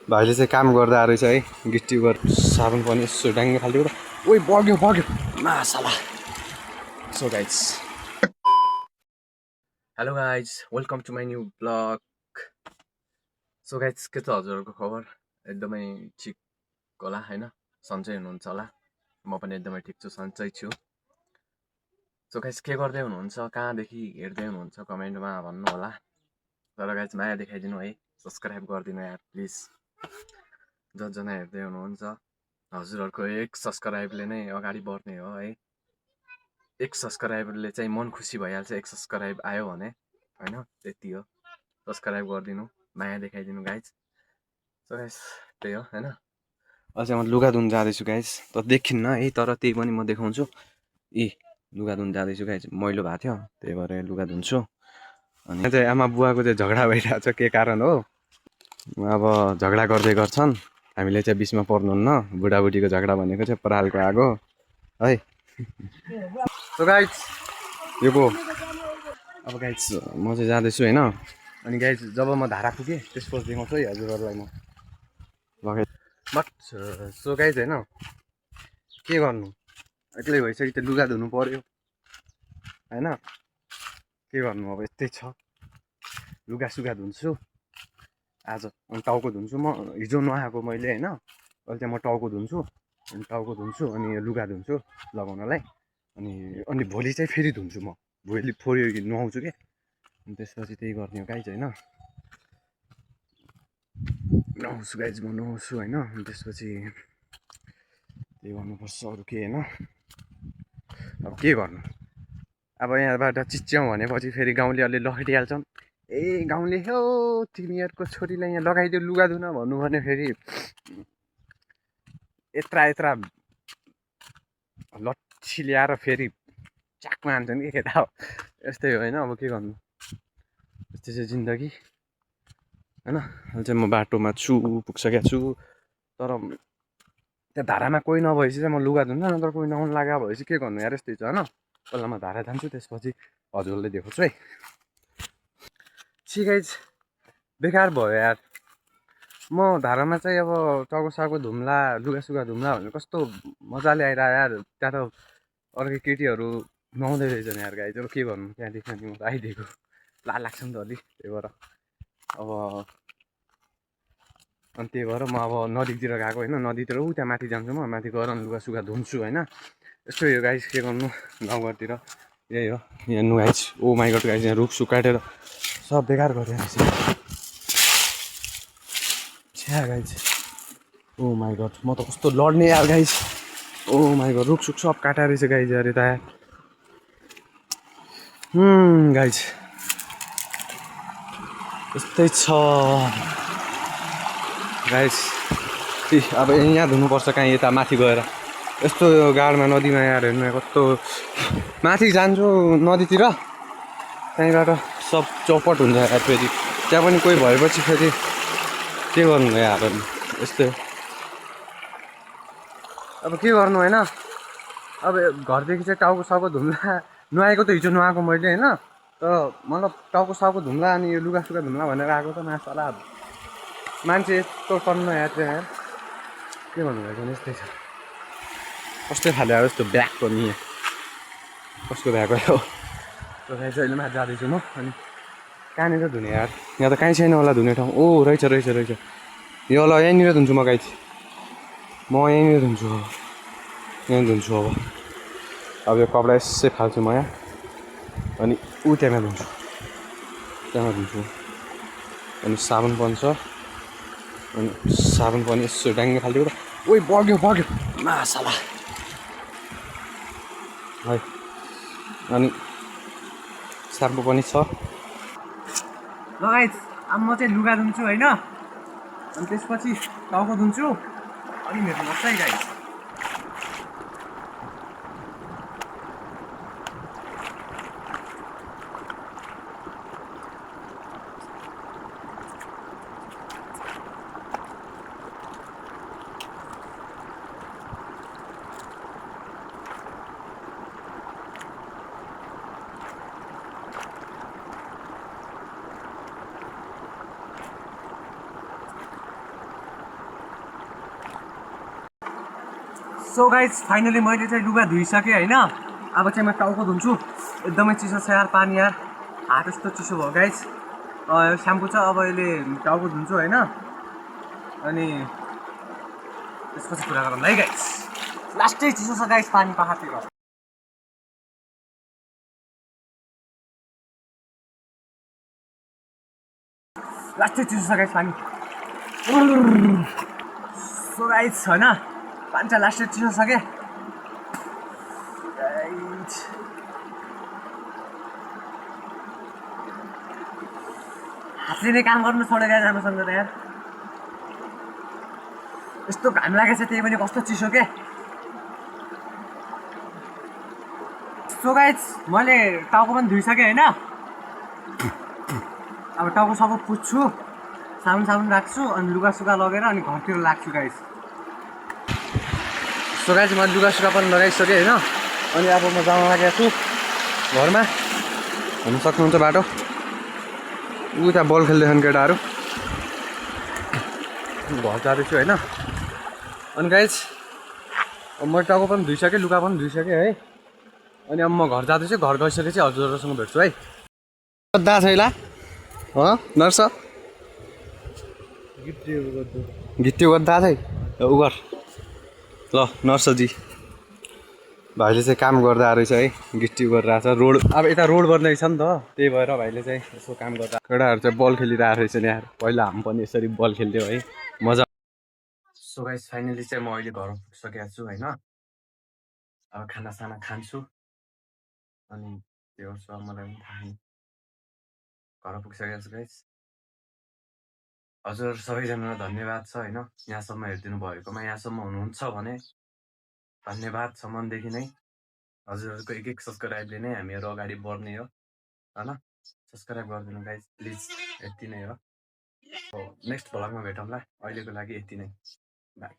भाइले चाहिँ काम गर्दा रहेछ है गिट्टी साबुन पनि यसो डाङ्गे फाल्दियो ओइ बग्यो मासाला so guys hello guys welcome to my new blog so guys के छ हजुरहरूको खबर एकदमै ठिक होला हैन सन्चै हुनुहुन्छ होला म पनि एकदमै ठिक छु सन्चै छु सो गाइज के गर्दै हुनुहुन्छ कहाँदेखि हेर्दै हुनुहुन्छ कमेन्टमा भन्नु होला तर गाइज माया देखाइदिनु है सब्स्क्राइब गरिदिनु यार प्लिज जसजना हेर्दै हुनुहुन्छ हजुरहरूको एक सब्स्क्राइबले नै अगाडि बढ्ने हो है एक सब्स्क्राइबरले चाहिँ मन खुसी भइहाल्छ एक सब्स्क्राइब आयो भने हैन त्यति हो सब्स्क्राइब गरिदिनु माया देखाइदिनु गाइज सो गाइज त्यही हो हैन अझै म लुगा धुन जाँदैछु गाइज त देखिन्न है तर त्यही पनि म देखाउँछु लुगा धुन जाँदैछु गाइज मैलो भएको थियो त्यही भएर लुगा धुन्छु अनि चाहिँ आमा बुवाको चाहिँ झगडा भइरहेको छ के कारण हो अब झगडा गर्दै गर्छन् हामीले चाहिँ बिचमा पर्नुहुन्न बुढाबुढीको झगडा भनेको चाहिँ परालको आगो है सो गाइज यो को अब गाइज म चाहिँ जाँदैछु होइन अनि गाइज जब म धारा पुगेँ त्यसपछि देखाउँछु है हजुरहरूलाई म बट सो गाइज होइन के गर्नु एक्लै भइसक्यो त्यो लुगा धुनु पर्यो होइन के गर्नु अब यस्तै छ लुगा सुगा धुन्छु आज अनि टाउको धुन्छु म हिजो नआएको मैले होइन अहिले चाहिँ म टाउको धुन्छु अनि टाउको धुन्छु अनि लुगा धुन्छु लगाउनलाई अनि भोलि चाहिँ फेरि धुन्छु म भोलि फेरि नुहाउँछु क्या अनि त्यसपछि त्यही गर्ने हो गाइज होइन नुहाउँछु गाइज म नुहाउँछु होइन अनि त्यसपछि त्यही गर्नुपर्छ अरू के होइन अब के गर्नु अब यहाँबाट चिच्याउँ भनेपछि फेरि गाउँलेहरूले लखेटिहाल्छन् ए गाउँले हो तिमीहरूको छोरीलाई यहाँ लगाइदियो लुगा धुन भन्नु भने फेरि यत्रा लट्ठी ल्याएर फेरि चाकमा हान्छन् कि केटा हो यस्तै हो होइन अब के गर्नु यस्तै चाहिँ जिन्दगी होइन अहिले चाहिँ म बाटोमा छु पुगिसकेको छु तर त्यहाँ धारामा कोही नभएपछि चाहिँ म लुगा धुन्छ नत्र कोही नहुनु लाग्यो भएपछि के गर्नु यार यस्तै छ होइन पहिला म धारा जान्छु त्यसपछि हजुरले देखाउँछु है छि गाइज बेकार भयो यार म धारामा चाहिँ अब टाउको साउको धुम्ला लुगा सुगा धुम्ला भने कस्तो मजाले आइरह्यो यार त्यहाँ त अर्कै केटीहरू नुहाउँदै रहेछन् यार गाइज अब के गर्नु त्यहाँदेखि अनि म त आइदिएको ला लाग्छ नि त अलिक त्यही भएर अब अनि त्यही भएर म अब नदीतिर गएको होइन नदीतिर त्यहाँ माथि जान्छु म माथि गएर लुगा सुगा धुन्छु होइन यस्तो यो गाइज के गर्नु गाउँघरतिर यही हो यहाँ नुहाइज ओ माइ गड गाइज यहाँ रुखसुख काटेर सब बेकार गरेर छ्या गाइज ओ माइ गड म त कस्तो लड्ने यार गाइज ओ माइ गड रुखसुख सब काटेर रहेछ गाइज अरे त गाइज यस्तै छ गाइज अब यहाँ धुनुपर्छ कहीँ यता माथि गएर यस्तो गाडमा नदीमा यार हेर्नु कस्तो माथि जान्छु नदीतिर त्यहीँबाट सब चौपट हुन्छ यार फेरि त्यहाँ पनि कोही भएपछि फेरि के गर्नु यार यस्तै अब के गर्नु होइन अब घरदेखि चाहिँ टाउको साउको धुम्ला नुहाएको त हिजो नुहाएको मैले होइन तर मतलब टाउको साउको धुम्ला अनि यो लुगा सुगा धुम्ला भनेर आएको त मासला मान्छे यस्तो टन्न यार चाहिँ यार के भन्नुभएको भने यस्तै छ कस्तै खाले अब यस्तो ब्याग पनि कस्तो भएको हो त्यो चाहिँ अहिले माथि जाँदैछु म अनि कहाँनिर धुने यार यहाँ त कहीँ छैन होला धुने ठाउँ ओ रहेछ यो ल यहीँनिर धुन्छु म गाइज म यहीँनिर धुन्छु अब यहीँ धुन्छु अब यो कपडा यसै फाल्छु म यहाँ अनि त्यहाँमा धुन्छु अनि साबुन पनि छ अनि साबुन पनि यसो डाङ्गे फाल्दियो ओइ बग्यो मासाला है अनि साबुन पनि छ ल गाइज अब म चाहिँ लुगा धुन्छु होइन अनि त्यसपछि टाउको धुन्छु अनि भेट्नुपर्छ है गाइज सो गाइज फाइनली मैले चाहिँ लुगा धुइसकेँ होइन। अब चाहिँ म टाउको धुन्छु। एकदमै चिसो छ यार पानी यार, हात यस्तो चिसो भयो गाइज। स्याम्पू छ, अब अहिले टाउको धुन्छु होइन। अनि त्यसपछि कुरा गरौँ है गाइज। लास्टै चिसो छ गाइज पानी पखातिर। लास्टै चिसो छ गाइज पानी। सो गाइज होइन पानी चाहिँ लास्टै चिसो छ क्या। हातले नै काम गर्नु छोडेर गाइज राम्रोसँग त यार। यस्तो घाम लागेको छ त्यही पनि कस्तो चिसो के। सो गाइज मैले टाउको पनि धुइसकेँ होइन। अब टाउको सबै पुज्छु, साबुन राख्छु अनि लुगासुगा लगेर अनि घरतिर लाग्छु गाइज। सो गाइज मैले लुगासुगा पनि लगाइसकेँ होइन। अनि अब म जान लागेको छु घरमा। हुन सक्नुहुन्छ बाटो उता बल खेल्दैछन् केटाहरू। घर जाँदैछु होइन। अनि गाइज अब मैले टाउको पनि धुइसकेँ, लुगा पनि धुइसकेँ है। अनि अब म घर जाँदैछु। घर गइसकेपछि हजुरहरूसँग भेट्छु है। गद्दा छैला नर्स गिट्टी गद्दा छै उ गर ल। नर्सजी भाइले चाहिँ काम गर्दा रहेछ है, गिट्टी गरिरहेको छ। रोड अब यता रोड बन्दैछ नि त, त्यही भएर भाइले चाहिँ यसो काम गर्दा। केटाहरू चाहिँ बल खेलिरहेको रहेछ नि यार। पहिला हामी पनि यसरी बल खेल्थ्यौँ है, मजा। सो गाइस फाइनली चाहिँ म अहिले घर पुगिसकेको छु होइन। अब खानासाना खान्छु अनि त्यो गर्छु। अब मलाई पनि थाहा छैन, घर पुगिसकेको छु गाइस। हजुर सबैजनालाई धन्यवाद छ होइन, यहाँसम्म हेरिदिनु भएकोमा। यहाँसम्म हुनुहुन्छ भने धन्यवाद छ मनदेखि नै। हजुरहरूको एक सब्सक्राइबले नै हामीहरू अगाडि बढ्ने हो होइन। सब्सक्राइब गरिदिनु गाइस प्लिज, यति नै हो। नेक्स्ट भ्लगमा भेटौँला, अहिलेको लागि यति नै, बाई।